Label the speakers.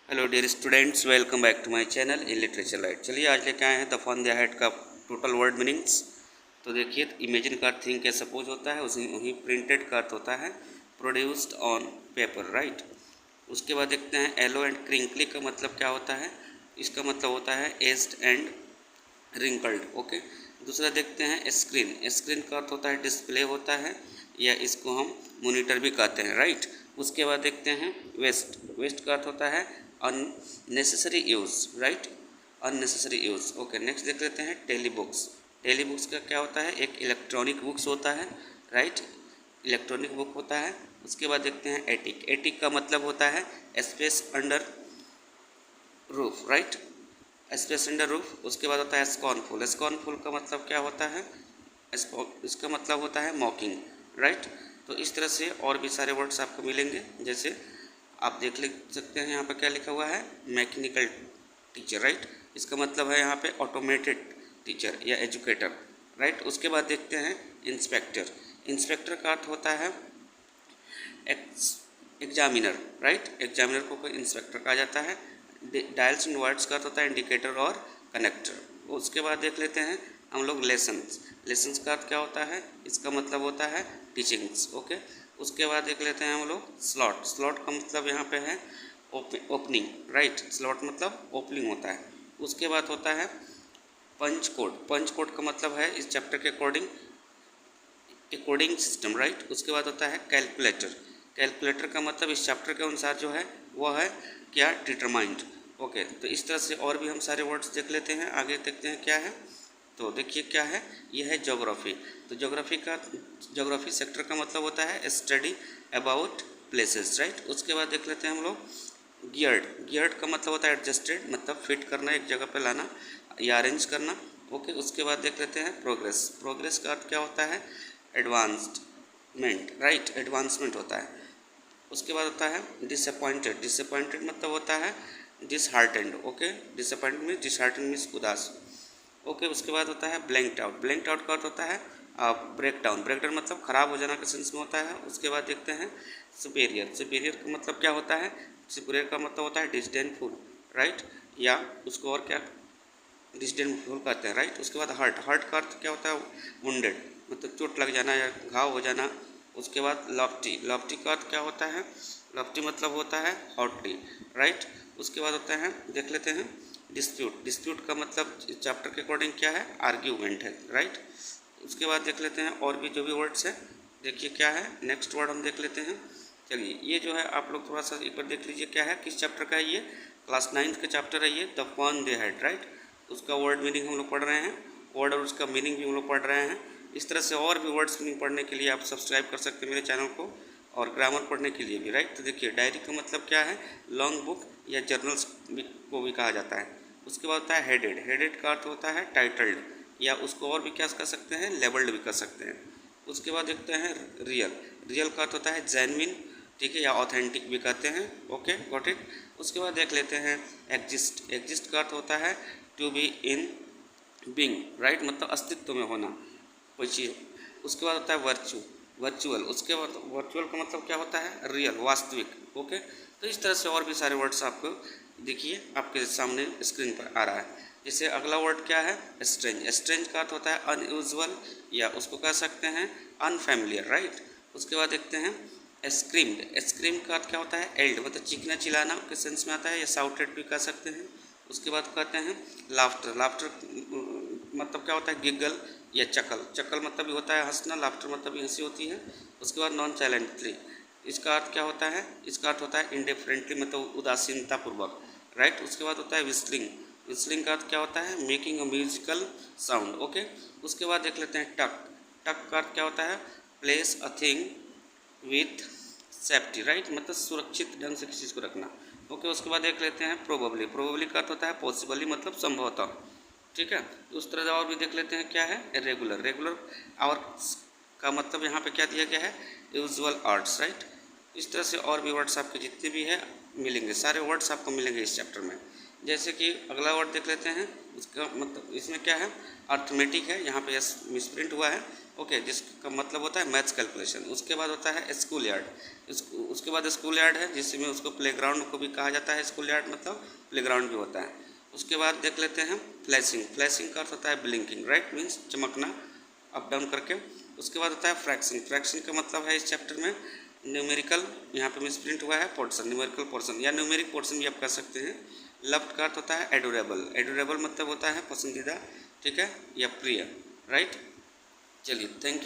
Speaker 1: Hello dear students, welcome back to my channel in literature light. चलिए आज लेके आए हैं द फन द हेड का टोटल वर्ड मीनिंग्स। तो देखिए, इमेजिन का अर्थ थिंक या सपोज होता है, उसी वहीं प्रिंटेड का अर्थ होता है प्रोड्यूस्ड ऑन पेपर, राइट। उसके बाद देखते हैं येलो एंड क्रिंकली का मतलब क्या होता है। इसका मतलब होता है एज्ड एंड रिंकल्ड, ओके। दूसरा देखते हैं स्क्रीन। स्क्रीन का अर्थ होता है डिस्प्ले होता है, या इसको हम मॉनिटर भी कहते हैं, राइट। उसके बाद देखते हैं वेस्ट। वेस्ट का अर्थ होता है unnecessary use, right, unnecessary use, okay. Next देख लेते हैं टेली बुक्स। टेली बुक्स का क्या होता है, एक इलेक्ट्रॉनिक बुक्स होता है, राइट, इलेक्ट्रॉनिक बुक होता है। उसके बाद देखते हैं एटिक। एटिक का मतलब होता है space under roof, right, space under roof. उसके बाद होता है स्कॉर्नफुल। स्कॉर्नफुल का मतलब क्या होता है, इसका मतलब होता है मॉकिंग, राइट। तो इस तरह से और भी सारे वर्ड्स आपको मिलेंगे, जैसे आप देख सकते हैं यहाँ पर क्या लिखा हुआ है, मैकेनिकल टीचर, राइट। इसका मतलब है यहाँ पे ऑटोमेटेड टीचर या एजुकेटर, राइट। उसके बाद देखते हैं इंस्पेक्टर। इंस्पेक्टर का अर्थ होता है एग्जामिनर, राइट। एग्जामिनर को इंस्पेक्टर कहा जाता है। डायल्स इन वर्ड्स का अर्थ होता है इंडिकेटर और कनेक्टर। उसके बाद देख लेते हैं हम लोग लेसन्स। लेसन्स का अर्थ क्या होता है, इसका मतलब होता है टीचिंग्स, ओके। उसके बाद देख लेते हैं हम लोग स्लॉट। स्लॉट का मतलब यहाँ पे है ओपनिंग, राइट। स्लॉट मतलब ओपनिंग होता है। उसके बाद होता है पंच कोड। पंच कोड का मतलब है इस चैप्टर के अकॉर्डिंग कोडिंग सिस्टम, राइट। उसके बाद होता है कैलकुलेटर। कैलकुलेटर का मतलब इस चैप्टर के अनुसार जो है वह है क्या, डिटरमाइंड, ओके। तो इस तरह से और भी हम सारे वर्ड्स देख लेते हैं। आगे देखते हैं क्या है, तो देखिए क्या है, यह है ज्योग्राफी। तो ज्योग्राफी सेक्टर का मतलब होता है स्टडी अबाउट प्लेसेस, राइट। उसके बाद देख लेते हैं हम लोग गियर्ड। गियर्ड का मतलब होता है एडजस्टेड, मतलब फिट करना, एक जगह पे लाना या अरेंज करना, ओके। उसके बाद देख लेते हैं प्रोग्रेस। प्रोग्रेस का अर्थ क्या होता है, एडवांसमेंट, राइट, एडवांसमेंट होता है। उसके बाद होता है डिसअपॉइंटेड। डिसअपॉइंटेड मतलब होता है disheartened, okay. Disappointed means disheartened means उदास, ओके। उसके बाद होता है ब्लैंक्ड आउट। ब्लैंक्ड आउट का अर्थ होता है ब्रेक डाउन। ब्रेक डाउन मतलब खराब हो जाना के सेंस में होता है। उसके बाद देखते हैं सुपेरियर। सुपेरियर का मतलब क्या होता है, सुपेरियर का मतलब होता है डिस्डेनफुल, राइट, या उसको और क्या डिस्डेनफुल कहते हैं, राइट। उसके बाद हर्ट। हर्ट का अर्थ क्या होता है, वुंडेड, मतलब चोट लग जाना या घाव हो जाना। उसके बाद लॉफ्टी। लॉफ्टी का अर्थ क्या होता है, लॉफ्टी मतलब होता है हॉटली, राइट। उसके बाद होता है देख लेते हैं डिस्प्यूट। डिस्प्यूट का मतलब चैप्टर के अकॉर्डिंग क्या है, आर्ग्यूमेंट है, राइट। उसके बाद देख लेते हैं और भी जो भी वर्ड्स है, देखिए क्या है। नेक्स्ट वर्ड हम देख लेते हैं। चलिए ये जो है आप लोग थोड़ा सा एक बार देख लीजिए क्या है, किस चैप्टर का है ये, क्लास 9th का चैप्टर है ये, the fun they had, right. उसका वर्ड मीनिंग हम लोग पढ़ रहे हैं, वर्ड और उसका मीनिंग भी हम लोग पढ़ रहे हैं। इस तरह से और भी वर्ड्स मीनिंग पढ़ने के लिए आप सब्सक्राइब कर सकते हैं मेरे चैनल को, और ग्रामर पढ़ने के लिए भी, राइट। तो देखिए डायरी का मतलब क्या है, लॉन्ग बुक या जर्नल्स को भी कहा जाता है। उसके बाद होता है हेडेड। हेडेड का अर्थ होता है टाइटल्ड, या उसको और भी क्या कर सकते हैं, लेबल्ड भी कर सकते हैं। उसके बाद देखते हैं रियल। रियल का अर्थ होता है जेन्युइन, ठीक है, या ऑथेंटिक भी कहते हैं, ओके, गॉट इट। उसके बाद देख लेते हैं एग्जिस्ट। एग्जिस्ट का अर्थ होता है to be in being, right, मतलब अस्तित्व में होना कोई चीज़। उसके बाद होता है वर्चू, वर्चुअल। उसके बाद वर्चुअल का मतलब क्या होता है, रियल, वास्तविक, ओके। तो इस तरह से और भी सारे वर्ड्स आपको देखिए आपके सामने स्क्रीन पर आ रहा है। जैसे अगला वर्ड क्या है, स्ट्रेंज। स्ट्रेंज का अर्थ होता है अनयूजुअल, या उसको कह सकते हैं अनफैमिलियर, राइट। उसके बाद देखते हैं स्क्रीम्ड। स्क्रीम का अर्थ क्या होता है, एल्ड, मतलब चीखना चिल्लाना के सेंस में आता है, या साउटेड भी कह सकते हैं। उसके बाद कहते हैं लाफ्टर। लाफ्टर मतलब क्या होता है, गिगल या चकल। चकल मतलब भी होता है हंसना, लाफ्टर मतलब भी हंसी होती है। उसके बाद नॉन साइलेंटली, इसका अर्थ क्या होता है, इसका अर्थ होता है इंडिफरेंटली, मतलब उदासीनतापूर्वक, राइट। उसके बाद होता है विस्लिंग। विस्लिंग का अर्थ क्या होता है, making a musical sound, okay. उसके बाद देख लेते हैं टक। टक का अर्थ क्या होता है, place a thing with safety, right, मतलब सुरक्षित ढंग से किसी चीज़ को रखना, ओके। उसके बाद देख लेते हैं प्रोबेबली। प्रोबेबली का अर्थ होता है पॉसिबली, मतलब संभवतः, ठीक है। उस तरह और भी देख लेते हैं क्या है, रेगुलर। रेगुलर और का मतलब यहाँ पे क्या दिया गया है, यूजुअल आर्ट्स, राइट। इस तरह से और भी वर्ड्स आपके जितने भी हैं मिलेंगे, सारे वर्ड्स आपको मिलेंगे इस चैप्टर में। जैसे कि अगला वर्ड देख लेते हैं, उसका मतलब इसमें क्या है, अर्थमेटिक है, यहाँ पे यस मिसप्रिंट हुआ है, ओके, जिसका मतलब होता है मैथ्स कैलकुलेशन। उसके बाद होता है स्कूल यार्ड। उसके बाद स्कूल यार्ड है, जिसमें उसको प्लेग्राउंड को भी कहा जाता है। स्कूल यार्ड मतलब प्लेग्राउंड भी होता है। उसके बाद देख लेते हैं फ्लैशिंग। फ्लैशिंग का अर्थ होता है ब्लिंकिंग, राइट, मीन्स चमकना अप डाउन करके। उसके बाद होता है फ्रैक्शन। फ्रैक्शन का मतलब है इस चैप्टर में न्यूमेरिकल, यहाँ पे मिस प्रिंट हुआ है पोर्शन, न्यूमेरिकल पोर्शन या न्यूमेरिक पोर्शन भी आप कह सकते हैं। लफ्ट का अर्थ होता है एडोरेबल। एडोरेबल मतलब होता है पसंदीदा, ठीक है, या प्रिय, राइट। चलिए, थैंक यू।